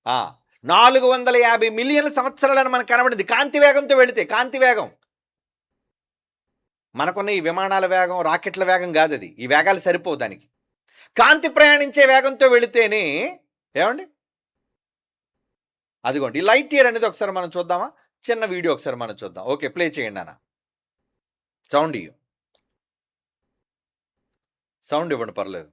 ఆ! 450 మిలియన్ల సంవత్సరాలని మనకు కనబడింది. కాంతి వేగంతో వెళితే, కాంతి వేగం. మనకున్న ఈ విమానాల వేగం, రాకెట్ల వేగం గాదది. ఈ వేగాలు సరిపోవు దానికి. కాంతి ప్రయాణించే వేగంతో వెళితేనే ఏవండి? అదిగోండి. ఈ లైట్ ఇయర్ అనేది ఒకసారి మనం చూద్దామా? చిన్న వీడియో ఒకసారి మనం చూద్దాం. ఓకే. ప్లే చేయండి నాన్న. సౌండ్ ఇయ్యు. సౌండ్ ఇవ్వండి పర్లేదు.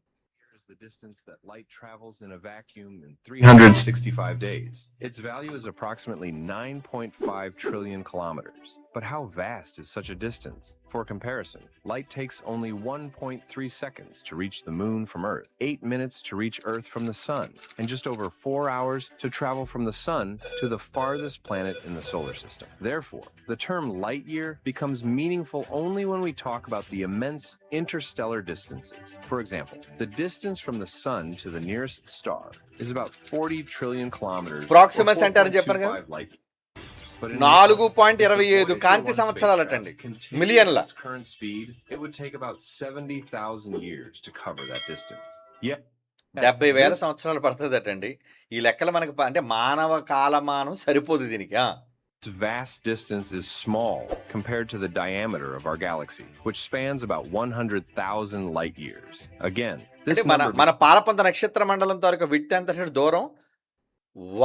The distance that light travels in a vacuum in 365 days. Its value is approximately 9.5 trillion kilometers. But how vast is such a distance? For comparison, light takes only 1.3 seconds to reach the moon from Earth, 8 minutes to reach Earth from the sun, and just over 4 hours to travel from the sun to the farthest planet in the solar system. Therefore, the term light year becomes meaningful only when we talk about the immense interstellar distances. For example, the distance from the sun to the nearest star is about 40 trillion kilometers. Proxima Centauri చెప్పారు కదా. 4.25 కాంతి సంవత్సరాలటండి. మిలియన్ల. Current speed, it would take about 70,000 years to cover that distance. Yet 70,000 సంవత్సరాలు పడుతుందటండి. ఈ లెక్కలు మనకు అంటే మానవ కాలమానం సరిపోదు దీనికి. This vast distance is small compared to the diameter of our galaxy, which spans about 100,000 light years. Again, this మన పాలపంత నక్షత్ర మండలం వరకు విడ్త్ ఎంత దూరం?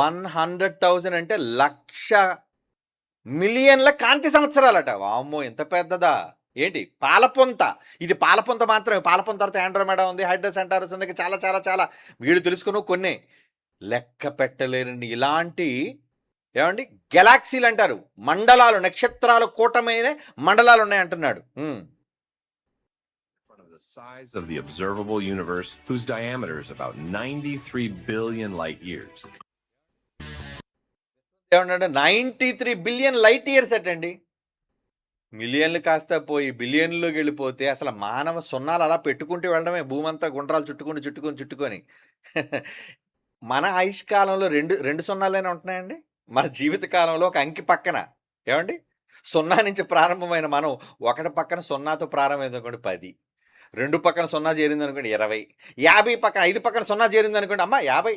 100,000 అంటే 1,00,000 మిలియన్ల కాంతి సంవత్సరాలట. వామ్మో ఎంత పెద్దదా! ఏంటి పాలపొంత. ఇది పాలపొంత మాత్రమే. పాలపొంత తర్వాత ఆండ్రోమెడా ఉంది, హైడ్రస్ సెంటారస్ ఉంది, చాలా చాలా చాలా వీళ్ళు తెలుసుకున్న కొన్ని లెక్క పెట్టలేని ఇలాంటి ఏమండి గెలాక్సీలు అంటారు. మండలాలు, నక్షత్రాలు కూటమైన మండలాలు ఉన్నాయి అంటున్నాడు. The size of the observable universe, whose diameter is about 93 billion light years. ఏమన్నాడు? 93 బిలియన్ లైట్ ఇయర్స్ అటండి. మిలియన్లు కాస్త పోయి బిలియన్లోకి వెళ్ళిపోతే అసలు మానవ సున్నాలు అలా పెట్టుకుంటూ వెళ్ళడమే. భూమంతా గుండ్రాలు చుట్టుకొని మన ఆయుష్కాలంలో రెండు సున్నాలైనా ఉంటున్నాయండి. మన జీవిత కాలంలో ఒక అంకి పక్కన ఏమండి 0 నుంచి ప్రారంభమైన మనం ఒకటి పక్కన 0తో ప్రారంభమైంది అనుకోండి 10, 2 పక్కన 0 చేరింది అనుకోండి 20, 50 పక్కన 5 పక్కన 0 చేరింది అనుకోండి అమ్మ 50.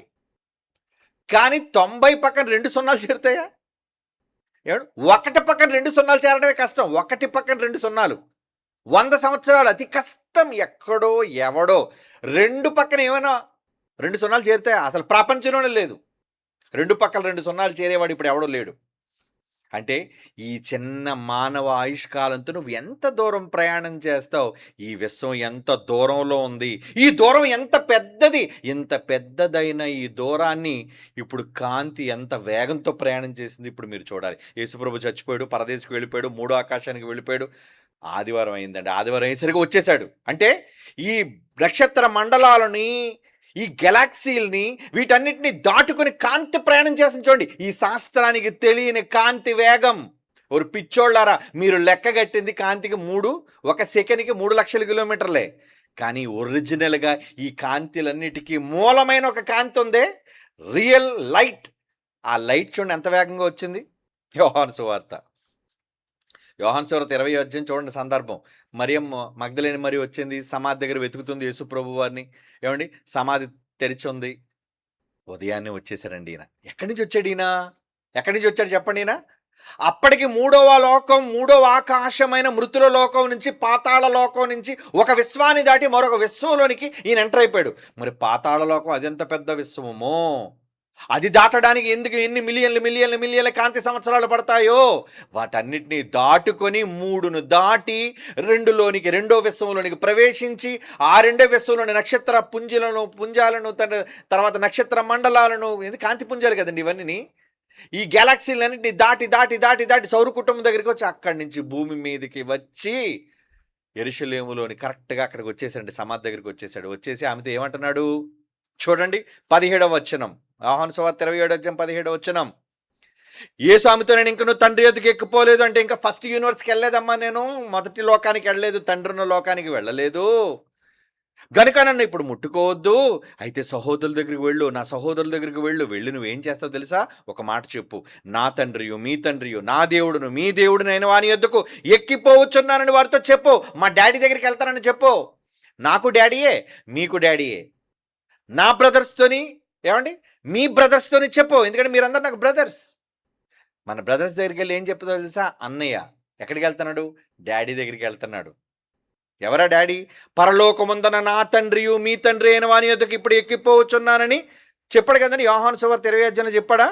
కానీ 90 పక్కన 2 సున్నాలు చేరుతాయా? ఏమండి ఒకటి పక్కన 2 సున్నాలు చేరడమే కష్టం. ఒకటి పక్కన 2 సున్నాలు 100 సంవత్సరాలు అతి కష్టం. ఎక్కడో ఎవడో 2 పక్కన ఏమైనా 2 సున్నాలు చేరుతాయా? అసలు ప్రపంచంలోనే లేదు. 2 పక్కల 2 సున్నాలు చేరేవాడు ఇప్పుడు ఎవడో లేడు. అంటే ఈ చిన్న మానవ ఆయుష్కాలంతో నువ్వు ఎంత దూరం ప్రయాణం చేస్తావు? ఈ విశ్వం ఎంత దూరంలో ఉంది, ఈ దూరం ఎంత పెద్దది. ఇంత పెద్దదైన ఈ దూరాన్ని ఇప్పుడు కాంతి ఎంత వేగంతో ప్రయాణం చేసింది ఇప్పుడు మీరు చూడాలి. యేసుప్రభు చచ్చిపోయాడు, పరదేశికి వెళ్ళిపోయాడు, 3వ ఆకాశానికి వెళ్ళిపోయాడు. ఆదివారం అయిందండి. ఆదివారం అయ్యేసరికి వచ్చేసాడు. అంటే ఈ నక్షత్ర మండలాలని, ఈ గెలాక్సీల్ని, వీటన్నిటిని దాటుకొని కాంతి ప్రయాణం చేస్తుంది చూడండి. ఈ శాస్త్రానికి తెలియని కాంతి వేగం. ఒక పిచ్చోళ్ళారా, మీరు లెక్కగట్టింది కాంతికి 1 సెకండ్కి 3 లక్షల కిలోమీటర్లే. కానీ ఒరిజినల్గా ఈ కాంతిలన్నిటికీ మూలమైన ఒక కాంతి ఉందే, రియల్ లైట్. ఆ లైట్ చూడండి ఎంత వేగంగా వచ్చింది. యోహాను సువార్త 20వ అధ్యాయం చూడండి సందర్భం. మరియం మగ్దలేని మరి వచ్చింది, సమాధి దగ్గర వెతుకుతుంది యేసు ప్రభు వారిని. ఏమండి సమాధి తెరిచి ఉంది. ఉదయాన్నే వచ్చేసారండి ఈయన. ఎక్కడి నుంచి వచ్చాడు ఈయన? ఎక్కడి నుంచి వచ్చాడు చెప్పండి ఈయన? అప్పటికి 3వ లోకం, 3వ ఆకాశమైన మృతుల లోకం నుంచి, పాతాళ లోకం నుంచి ఒక విశ్వాన్ని దాటి మరొక విశ్వంలోనికి ఈయన ఎంటర్ అయిపోయాడు. మరి పాతాళ లోకం అదెంత పెద్ద విశ్వమో, అది దాటడానికి ఎందుకు ఎన్ని మిలియన్ల కాంతి సంవత్సరాలు పడతాయో వాటన్నిటినీ దాటుకొని 3ను దాటి 2లోనికి, 2వ విశ్వంలోనికి ప్రవేశించి ఆ 2వ విశ్వంలోని నక్షత్ర పుంజాలను తర్వాత నక్షత్ర మండలాలను, ఇది కాంతి పుంజాలు కదండి ఇవన్నీ, ఈ గెలాక్సీలన్నింటినీ దాటి దాటి దాటి దాటి సౌర కుటుంబం దగ్గరికి వచ్చి అక్కడి నుంచి భూమి మీదకి వచ్చి యెరూషలేములోని కరెక్ట్గా అక్కడికి వచ్చేసాడు. సమాధి దగ్గరికి వచ్చేసాడు. వచ్చేసి ఆమెతో ఏమంటున్నాడు చూడండి. 17వ వచనం, యోహాను సువార్త 27వ అధ్యాయం 17వ వచనం. యేసు ఆమెతో, నేను ఇంక నువ్వు తండ్రి యొద్దకు ఎక్కిపోలేదు అంటే, ఇంకా ఫస్ట్ యూనివర్స్కి వెళ్ళలేదమ్మా, నేను మొదటి లోకానికి వెళ్ళలేదు, తండ్రిన్న లోకానికి వెళ్ళలేదు, గనుక నన్ను ఇప్పుడు ముట్టుకోవద్దు. అయితే సహోదరుల దగ్గరికి వెళ్ళు, నా సహోదరుల దగ్గరికి వెళ్ళి నువ్వేం చేస్తావు తెలుసా? ఒక మాట చెప్పు, నా తండ్రియు మీ తండ్రియు, నా దేవుడును మీ దేవుడు నేను వాని యొద్దకు ఎక్కిపోవచ్చున్నానని వారితో చెప్పు. మా డాడీ దగ్గరికి వెళ్తానని చెప్పు. నాకు డాడీయే, మీకు డాడీయే. నా బ్రదర్స్తోని ఏమండి? మీ బ్రదర్స్‌తోని చెప్పు. ఎందుకంటే మీరందరూ నాకు బ్రదర్స్. మన బ్రదర్స్ దగ్గరికెళ్ళి ఏం చెప్తాదో తెలుసా? అన్నయ్య. ఎక్కడికెళ్తన్నాడు? డ్యాడీ దగ్గరికెళ్తన్నాడు. ఎవరా డ్యాడీ? పరలోకమందున నా తండ్రియు, మీ తండ్రి అయిన వాని యొద్దకు ఇప్పుడు ఎక్కిపోవచ్చున్నానని చెప్పాడు కదండీ! యోహాను సువార్త 20 అధ్యాయంలో చెప్పాడా?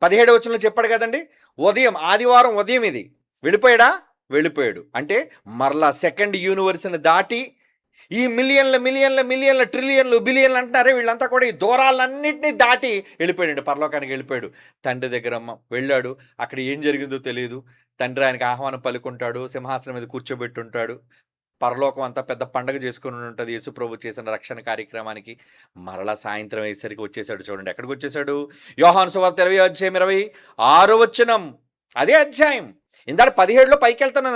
17వ వచనంలో చెప్పాడు కదండీ! ఉదయం ఆదివారం ఉదయం ఇది. వెళ్ళిపోయాడా? వెళ్ళిపోయాడు. అంటే మరలా సెకండ్ యూనివర్స్‌ని దాటి ఈ మిలియన్ల, ట్రిలియన్లు, బిలియన్లు అంటున్నారే వీళ్ళంతా కూడా ఈ దూరాలన్నిటిని దాటి వెళ్ళిపోయాడండి. పరలోకానికి వెళ్ళిపోయాడు. తండ్రి దగ్గర వెళ్ళాడు. అక్కడ ఏం జరిగిందో తెలీదు. తండ్రి ఆయనకి ఆహ్వానం పలుకుంటాడు. సింహాసనం మీద కూర్చోబెట్టుంటాడు. పరలోకం అంతా పెద్ద పండగ చేసుకొని ఉంటది. యేసుప్రభు చేసిన రక్షణ కార్యక్రమానికి. మరలా సాయంత్రం అయ్యేసరికి వచ్చేసాడు చూడండి. ఎక్కడికొచ్చేసాడు? యోహాను సువార్త 20 అధ్యాయం 26వ వచనం. అదే అధ్యాయం. ఇందాక 17లో పైకెళ్తున్నాను.